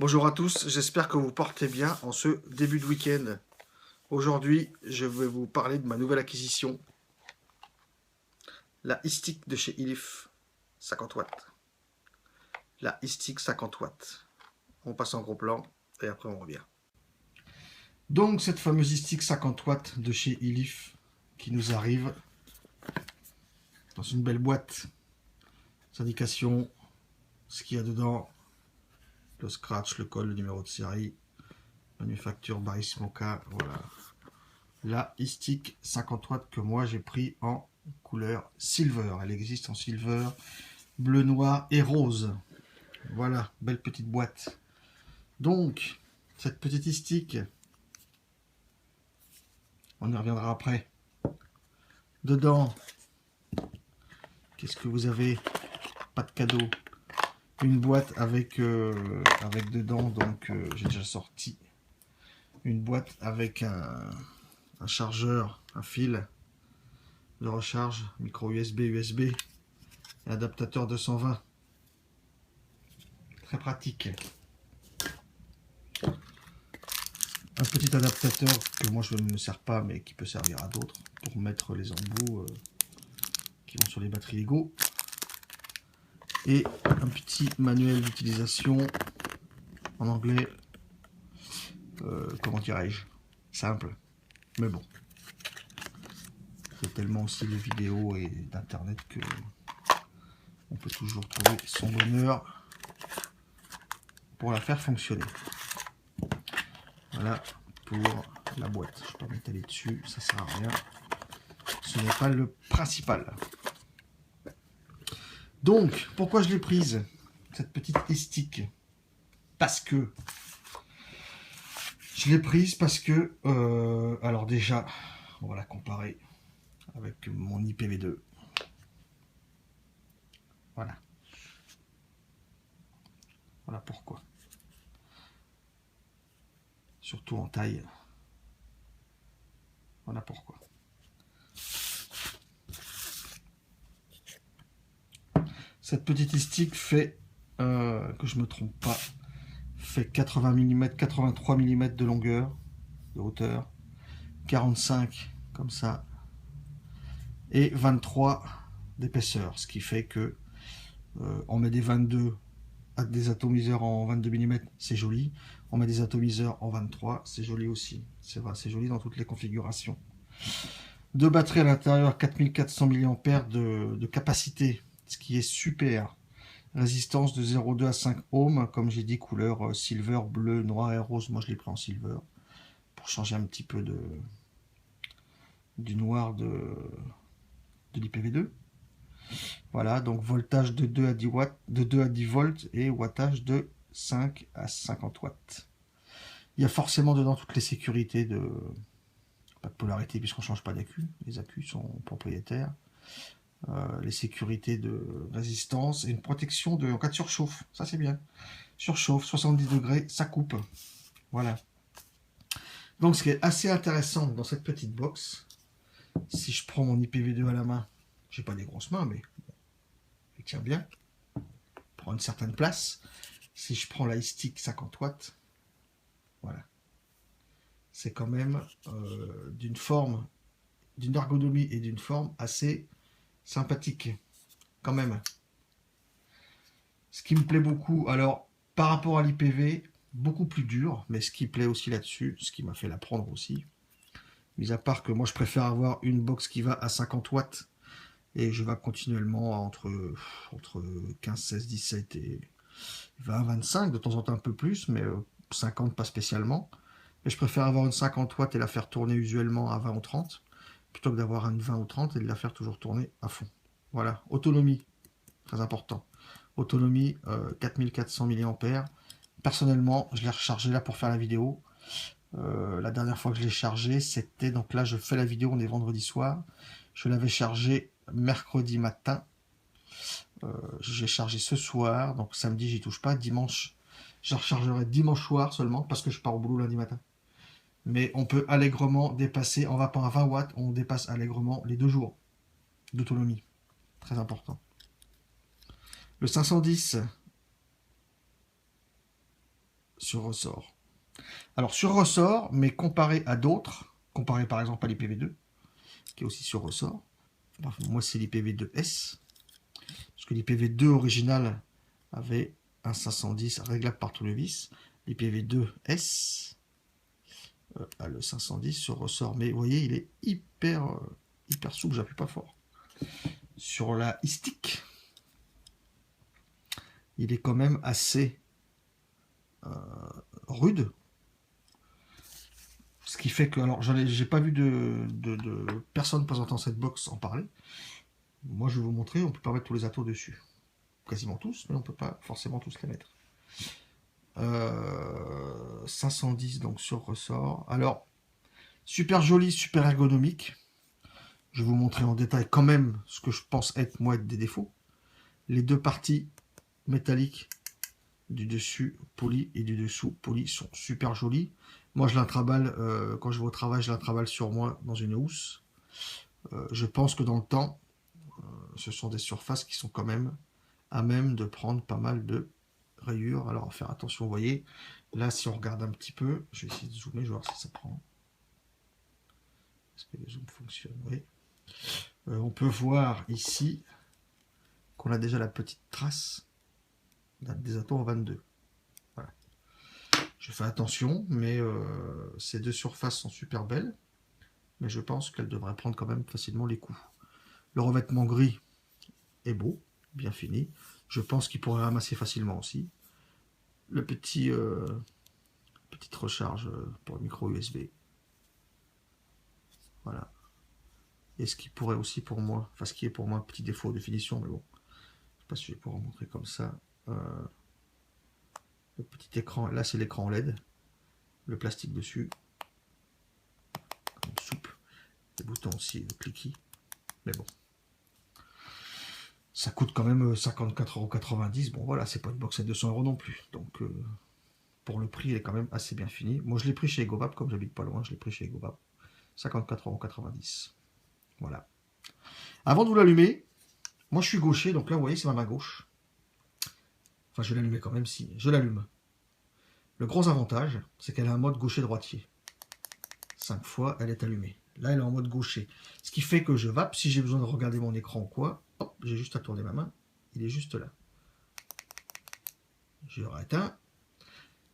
Bonjour à tous, j'espère que vous portez bien en ce début de week-end. Aujourd'hui, je vais vous parler de ma nouvelle acquisition, la iStick de chez Ilif, 50 watts. La iStick 50 watts. On passe en gros plan et après on revient. Donc cette fameuse iStick 50 watts de chez Ilif qui nous arrive dans une belle boîte. Indication, ce qu'il y a dedans, le scratch, le code, le numéro de série, manufacture by Smoka, voilà. La iStick 50 watts que moi j'ai pris en couleur silver. Elle existe en silver, bleu, noir et rose. Voilà, belle petite boîte. Donc, cette petite iStick, on y reviendra après. Dedans, qu'est-ce que vous avez? Pas de cadeau. Une boîte avec dedans, donc j'ai déjà sorti une boîte avec un chargeur, un fil de recharge, micro USB, USB et adaptateur 220. Très pratique. Un petit adaptateur que moi je ne me sers pas mais qui peut servir à d'autres pour mettre les embouts qui vont sur les batteries Lego. Et un petit manuel d'utilisation en anglais, comment dirais-je, simple, mais bon. Il y a tellement aussi de vidéos et d'internet que on peut toujours trouver son bonheur pour la faire fonctionner. Voilà pour la boîte. Je peux m'étaler dessus, ça sert à rien. Ce n'est pas le principal. Donc, pourquoi je l'ai prise, cette petite iStick? Parce que je l'ai prise parce que, alors déjà, on va la comparer avec mon IPv2. Voilà. Voilà pourquoi. Surtout en taille. Voilà pourquoi. Cette petite iStick fait, que je me trompe pas, fait 80 mm, 83 mm de longueur, de hauteur, 45 comme ça, et 23 d'épaisseur, ce qui fait que on met des 22 des atomiseurs en 22 mm, c'est joli. On met des atomiseurs en 23, c'est joli aussi. C'est vrai, c'est joli dans toutes les configurations. Deux batteries à l'intérieur, 4400 mAh de capacité, ce qui est super. Résistance de 0,2 à 5 ohms, comme j'ai dit, couleur silver, bleu, noir et rose. Moi je l'ai pris en silver pour changer un petit peu du noir de l'IPv2. Voilà, donc voltage de 2 à 10 watts, de 2 à 10 volts et wattage de 5 à 50 watts. Il y a forcément dedans toutes les sécurités de... Pas de polarité puisqu'on ne change pas d'accu, les accus sont propriétaires. Les sécurités de résistance et une protection en cas de surchauffe, ça c'est bien. Surchauffe, 70 degrés, ça coupe. Voilà. Donc ce qui est assez intéressant dans cette petite box, si je prends mon IPv2 à la main, j'ai pas des grosses mains mais il tient bien, prend une certaine place. Si je prends la iStick 50 watts, voilà. C'est quand même d'une forme, d'une ergonomie et d'une forme assez sympathique, quand même. Ce qui me plaît beaucoup, alors par rapport à l'IPv, beaucoup plus dur, mais ce qui plaît aussi là-dessus, ce qui m'a fait la prendre aussi, mis à part que moi je préfère avoir une box qui va à 50 watts et je vais continuellement entre 15, 16, 17 et 20, 25, de temps en temps un peu plus, mais 50 pas spécialement. Mais je préfère avoir une 50 watts et la faire tourner usuellement à 20 ou 30, plutôt que d'avoir une 20 ou 30 et de la faire toujours tourner à fond. Voilà, autonomie, très important. Autonomie, 4400 mAh. Personnellement, je l'ai rechargé là pour faire la vidéo. La dernière fois que je l'ai chargé, c'était, donc là je fais la vidéo, on est vendredi soir. Je l'avais chargé mercredi matin. J'ai chargé ce soir, donc samedi j'y touche pas. Dimanche, je rechargerai dimanche soir seulement parce que je pars au boulot lundi matin. Mais on peut allègrement dépasser, on va pas à 20 watts, on dépasse allègrement les 2 jours d'autonomie. Très important. Le 510, sur ressort. Alors sur ressort, mais comparé à d'autres, comparé par exemple à l'IPv2, qui est aussi sur ressort, moi c'est l'IPv2S, parce que l'IPv2 original avait un 510 réglable par tournevis, l'IPv2S a le 510 sur ressort, mais vous voyez il est hyper souple, j'appuie pas fort. Sur la iStick, il est quand même assez rude. Ce qui fait que, alors j'ai pas vu de personne présentant cette box en parler. Moi je vais vous montrer, on peut pas mettre tous les atos dessus. Quasiment tous, mais on peut pas forcément tous les mettre. 510 donc sur ressort. Alors, super joli, super ergonomique. Je vais vous montrer en détail quand même ce que je pense être des défauts. Les deux parties métalliques du dessus poli et du dessous poli sont super jolies. Moi je la travaille, quand je vais au travail, je la travaille sur moi dans une housse. Je pense que dans le temps, ce sont des surfaces qui sont quand même à même de prendre pas mal de rayures. Alors faire attention, vous voyez, là si on regarde un petit peu, je vais essayer de zoomer, je vais voir si ça prend. Est-ce que les zooms fonctionnent? Oui. On peut voir ici qu'on a déjà la petite trace des atomes 22. Voilà. Je fais attention, mais ces deux surfaces sont super belles, mais je pense qu'elles devraient prendre quand même facilement les coups. Le revêtement gris est beau, bien fini. Je pense qu'il pourrait ramasser facilement aussi. Le petite recharge pour le micro USB. Voilà. Et ce qui pourrait aussi pour moi, enfin ce qui est pour moi un petit défaut de finition, mais bon, je ne sais pas si je vais pouvoir montrer comme ça. Le petit écran, là c'est l'écran LED, le plastique dessus, souple, les boutons aussi, le cliquis, mais bon. Ça coûte quand même 54,90 €. Bon voilà, c'est pas une box à 200 € non plus. Donc pour le prix, elle est quand même assez bien finie. Moi je l'ai pris chez Egobab, comme j'habite pas loin, je l'ai pris chez Egobab. 54,90 €. Voilà. Avant de vous l'allumer, moi je suis gaucher, donc là vous voyez c'est ma main gauche. Enfin je vais l'allumer quand même si je l'allume. Le gros avantage, c'est qu'elle a un mode gaucher-droitier. 5 fois, elle est allumée. Là, elle est en mode gaucher. Ce qui fait que je vape, si j'ai besoin de regarder mon écran ou quoi, hop, j'ai juste à tourner ma main. Il est juste là. Je rééteins.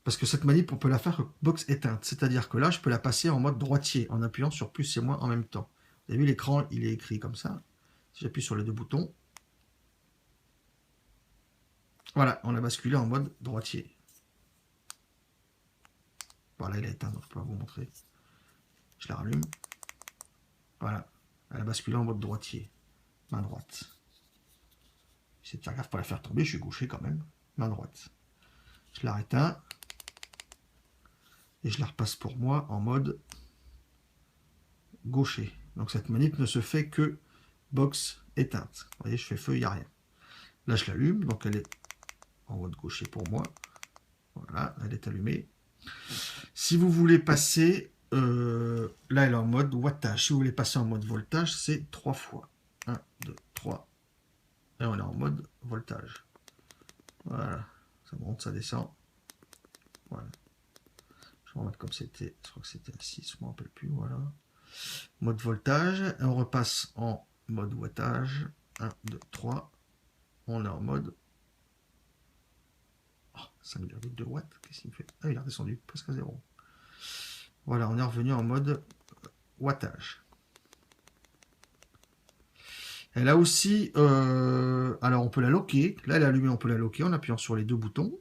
Parce que cette manip, on peut la faire box éteinte. C'est-à-dire que là, je peux la passer en mode droitier, en appuyant sur plus et moins en même temps. Vous avez vu, l'écran, il est écrit comme ça. Si j'appuie sur les deux boutons, voilà, on a basculé en mode droitier. Voilà, il est éteint, donc je peux vous montrer. Je la rallume. Voilà, elle a basculé en mode droitier. Main droite. C'est pas grave pour la faire tomber, je suis gaucher quand même. Main droite. Je la réteins. Et je la repasse pour moi en mode gaucher. Donc cette manip ne se fait que box éteinte. Vous voyez, je fais feu, il n'y a rien. Là, je l'allume, donc elle est en mode gaucher pour moi. Voilà, elle est allumée. Si vous voulez passer, là, elle est en mode wattage. Si vous voulez passer en mode voltage, c'est 3 fois. 1, 2, 3. Et on est en mode voltage. Voilà, ça monte, ça descend. Voilà. Je vais remettre comme c'était, je crois que c'était à 6, je ne me rappelle plus, voilà. Mode voltage, et on repasse en mode wattage. 1, 2, 3. On est en mode 5,2 watts. Qu'est-ce qu'il me fait? Ah, il est redescendu presque à 0. Voilà, on est revenu en mode wattage. Elle a aussi, alors on peut la locker. Là, elle est allumée, on peut la locker en appuyant sur les deux boutons.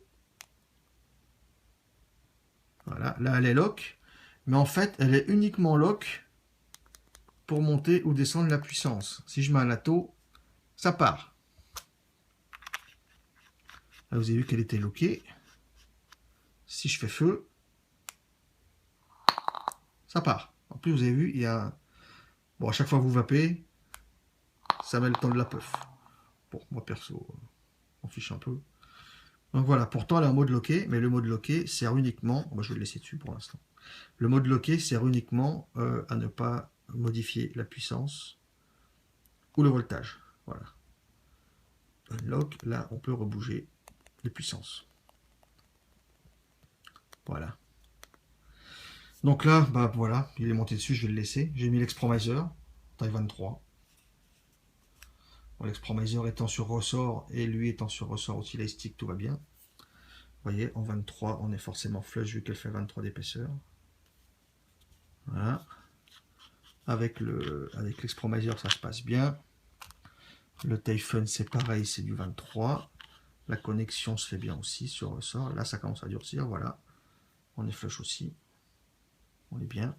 Voilà, là, elle est lock. Mais en fait, elle est uniquement lock pour monter ou descendre la puissance. Si je mets un ato, ça part. Là, vous avez vu qu'elle était lockée. Si je fais feu, ça part. En plus, vous avez vu, il y a... Bon, à chaque fois que vous vapez, ça met le temps de la puff. Bon, moi, perso, on fiche un peu. Donc voilà, pourtant, elle est en mode locké, mais le mode locké sert uniquement... Moi, je vais le laisser dessus pour l'instant. Le mode locké sert uniquement à ne pas modifier la puissance ou le voltage. Voilà. Unlock, là, on peut rebouger les puissances. Voilà. Donc là, bah voilà, il est monté dessus, je vais le laisser. J'ai mis l'expromiser, taille 23. Bon, l'expromiser étant sur ressort et lui étant sur ressort aussi, la stick, tout va bien. Vous voyez, en 23, on est forcément flush vu qu'elle fait 23 d'épaisseur. Voilà. Avec l'expromiser, ça se passe bien. Le Typhon, c'est pareil, c'est du 23. La connexion se fait bien aussi sur ressort. Là, ça commence à durcir, voilà. On est flush aussi. On est bien.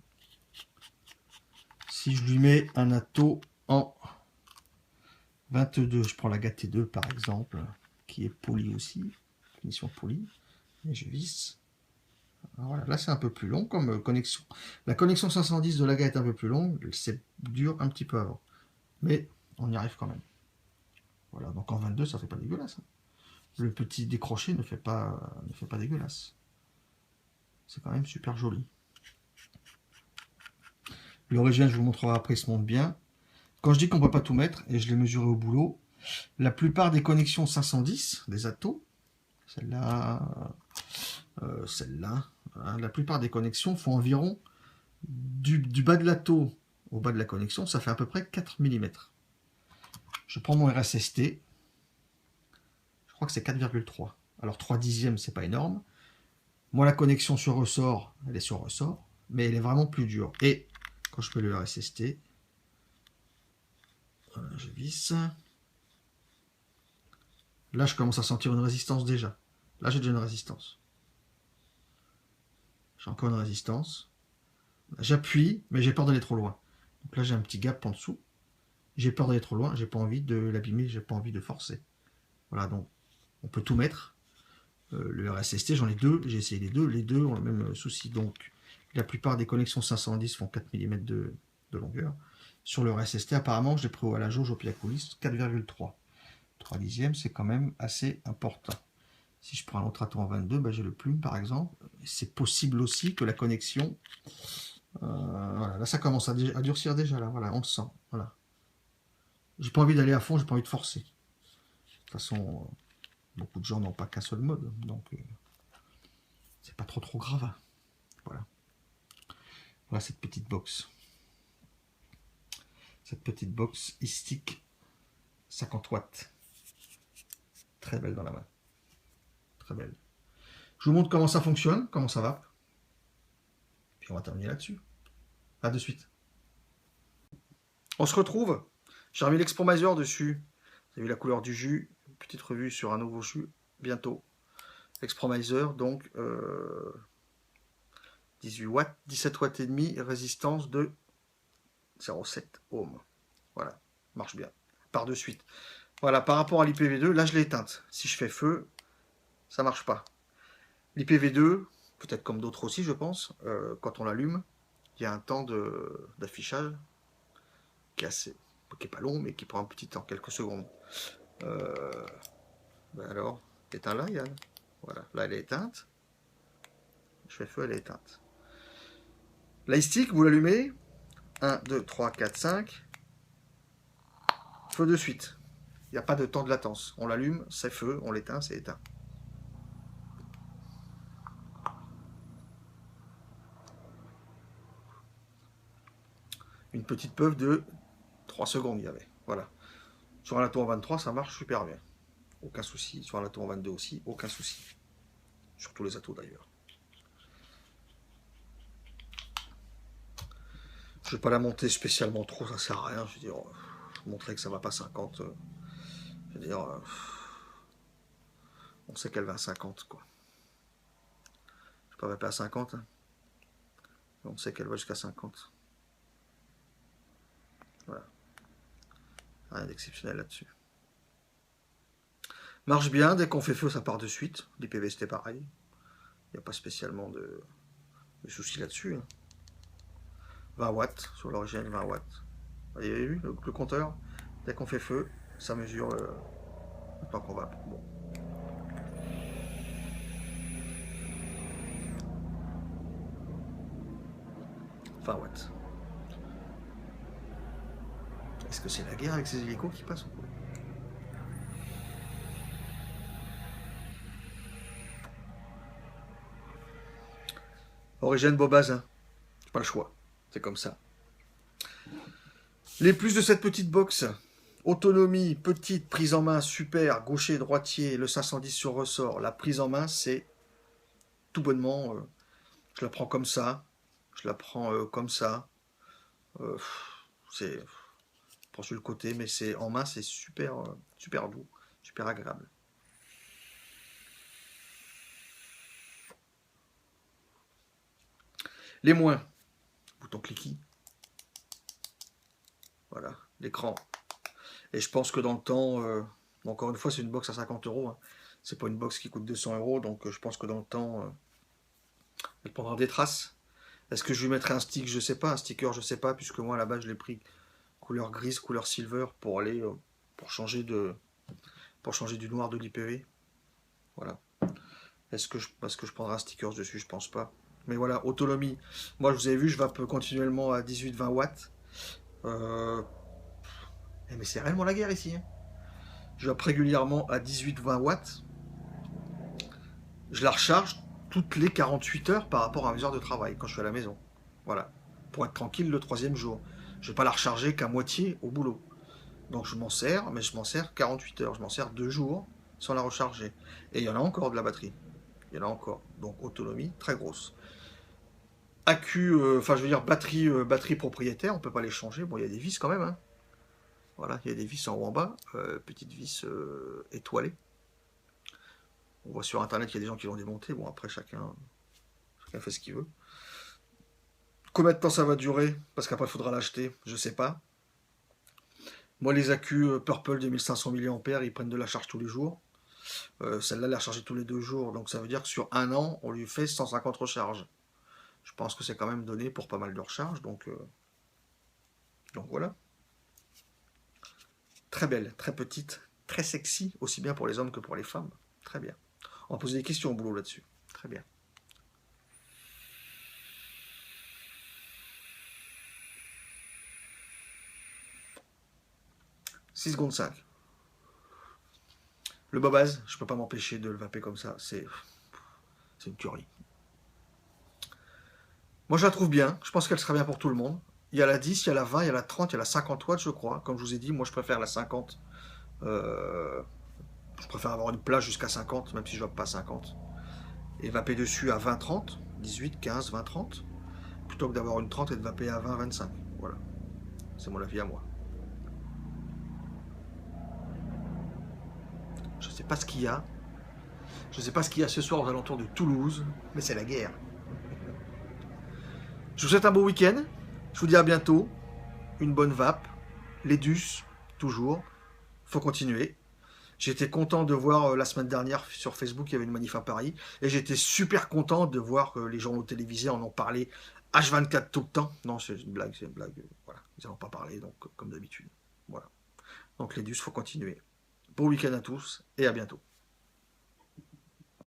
Si je lui mets un atto en 22, je prends la GAT-T2 par exemple, qui est poli aussi, finition polie, et je visse. Voilà, là c'est un peu plus long comme connexion. La connexion 510 de la GAT est un peu plus longue, c'est dur un petit peu avant, mais on y arrive quand même. Voilà, donc en 22 ça fait pas dégueulasse. Hein. Le petit décroché ne fait pas dégueulasse. C'est quand même super joli. L'origine, je vous montrerai après, il se monte bien. Quand je dis qu'on ne peut pas tout mettre, et je l'ai mesuré au boulot, la plupart des connexions 510, des attos, celle-là, celle-là, hein, la plupart des connexions font environ du bas de l'atto au bas de la connexion, ça fait à peu près 4 mm. Je prends mon RSST, je crois que c'est 4,3. Alors 3 dixièmes, c'est pas énorme. Moi, la connexion sur ressort, elle est sur ressort, mais elle est vraiment plus dure. Et quand je fais le RSST, voilà, je visse. Là, je commence à sentir une résistance déjà. Là, j'ai déjà une résistance. J'ai encore une résistance. J'appuie, mais j'ai peur d'aller trop loin. Donc là, j'ai un petit gap en dessous. J'ai peur d'aller trop loin, j'ai pas envie de l'abîmer, j'ai pas envie de forcer. Voilà, donc on peut tout mettre. Le RSST, j'en ai deux, j'ai essayé les deux ont le même souci. Donc la plupart des connexions 510 font 4 mm de longueur. Sur le RSST, apparemment, j'ai pris à la jauge au pied à coulisse 4,3. 3 dixièmes, c'est quand même assez important. Si je prends un autre atto en 22, bah, j'ai le plume par exemple. C'est possible aussi que la connexion... voilà, là ça commence à durcir déjà, là, voilà, on le sent. Voilà. J'ai pas envie d'aller à fond, j'ai pas envie de forcer. De toute façon, beaucoup de gens n'ont pas qu'un seul mode, donc c'est pas trop grave. Voilà. Voilà cette petite box. Cette petite box Istic 50 watts. Très belle dans la main. Très belle. Je vous montre comment ça fonctionne, comment ça va. Puis on va terminer là-dessus. A de suite. On se retrouve. J'ai remis l'expromiser dessus. Vous avez vu la couleur du jus. Petite revue sur un nouveau jus. Bientôt. L'expromiser, donc 18 watts, 17 watts et demi, résistance de 0,7 ohms. Voilà, marche bien. Par de suite. Voilà, par rapport à l'IPv2, là je l'ai éteinte. Si je fais feu, ça marche pas. L'IPv2, peut-être comme d'autres aussi, je pense, quand on l'allume, il y a un temps d'affichage qui est pas long, mais qui prend un petit temps, quelques secondes. Ben alors, éteins là, Yann. Voilà, là elle est éteinte. Je fais feu, elle est éteinte. L'iStick, vous l'allumez. 1, 2, 3, 4, 5. Feu de suite. Il n'y a pas de temps de latence. On l'allume, c'est feu, on l'éteint, c'est éteint. Une petite puff de 3 secondes, il y avait. Voilà. Sur un lato en 23, ça marche super bien. Aucun souci. Sur un lato en 22 aussi, aucun souci. Sur tous les atos d'ailleurs. Je ne vais pas la monter spécialement trop, ça sert à rien. Je veux dire, montrer que ça va pas 50. Je veux dire, on sait qu'elle va à 50, quoi. Je ne vais pas à 50, hein. On sait qu'elle va jusqu'à 50. Voilà. Rien d'exceptionnel là-dessus. Marche bien, dès qu'on fait feu, ça part de suite. L'IPv c'était pareil. Il n'y a pas spécialement de soucis là-dessus. Hein. 20 watts, sur l'origine 20 watts. Vous avez vu le compteur? Dès qu'on fait feu, ça mesure le temps qu'on va. Bon. Watts. Est-ce que c'est la guerre avec ces hélicos qui passent ou quoi? Origine Bobazin. J'ai pas le choix. C'est comme ça. Les plus de cette petite box. Autonomie, petite, prise en main, super, gaucher, droitier, le 510 sur ressort. La prise en main, c'est tout bonnement, je la prends comme ça, je la prends comme ça. Euh, c'est, je prends sur le côté, mais c'est en main, c'est super, super doux, super agréable. Les moins, bouton cliquis, voilà, l'écran. Et je pense que dans le temps, encore une fois, c'est une box à 50 euros. Hein. C'est pas une box qui coûte 200 euros, donc je pense que dans le temps, elle prendra des traces. Est-ce que je lui mettrai un stick? Je sais pas, un sticker, je sais pas, puisque moi à la base je l'ai pris couleur grise, couleur silver pour aller pour changer du noir de l'IPV. Voilà. Parce que je prendrai un sticker dessus? Je pense pas. Mais voilà, autonomie. Moi, je vous avez vu, je vape continuellement à 18-20 watts. Euh, mais c'est réellement la guerre ici. Hein. Je vape régulièrement à 18-20 watts. Je la recharge toutes les 48 heures par rapport à mes heures de travail quand je suis à la maison. Voilà. Pour être tranquille le troisième jour. Je ne vais pas la recharger qu'à moitié au boulot. Donc je m'en sers, mais je m'en sers 48 heures. Je m'en sers 2 jours sans la recharger. Et il y en a encore de la batterie. Il y en a encore. Donc autonomie très grosse. Accu, enfin je veux dire batterie propriétaire, on peut pas les changer. Bon, il y a des vis quand même. Hein. Voilà, il y a des vis en haut en bas. Petites vis étoilées. On voit sur internet qu'il y a des gens qui l'ont démonté. Bon, après chacun fait ce qu'il veut. Combien de temps ça va durer? Parce qu'après il faudra l'acheter, je sais pas. Moi les accus Purple 2500 mAh, ils prennent de la charge tous les jours. Celle-là, elle est rechargée tous les 2 jours. Donc ça veut dire que sur un an, on lui fait 150 recharges. Je pense que c'est quand même donné pour pas mal de recharges. Donc voilà. Très belle, très petite, très sexy, aussi bien pour les hommes que pour les femmes. Très bien. On va poser des questions au boulot là-dessus. Très bien. 6 secondes 5. Le Bobaz, je peux pas m'empêcher de le vaper comme ça. C'est une tuerie. Moi, je la trouve bien. Je pense qu'elle sera bien pour tout le monde. Il y a la 10, il y a la 20, il y a la 30, il y a la 50 watts, je crois. Comme je vous ai dit, moi, je préfère la 50. Je préfère avoir une plage jusqu'à 50, même si je ne vape pas 50. Et vaper dessus à 20-30, 18, 15, 20, 30, plutôt que d'avoir une 30 et de vaper à 20, 25. Voilà. C'est mon avis à moi. Je ne sais pas ce qu'il y a. Je ne sais pas ce qu'il y a ce soir aux alentours de Toulouse, mais c'est la guerre. Je vous souhaite un beau week-end. Je vous dis à bientôt. Une bonne vape. Les dus, toujours. Faut continuer. J'étais content de voir la semaine dernière sur Facebook, il y avait une manif à Paris. Et j'étais super content de voir que les journaux télévisés en ont parlé H24 tout le temps. Non, c'est une blague, c'est une blague. Voilà, ils n'en ont pas parlé, donc comme d'habitude. Voilà. Donc les dus, faut continuer. Bon week-end à tous et à bientôt.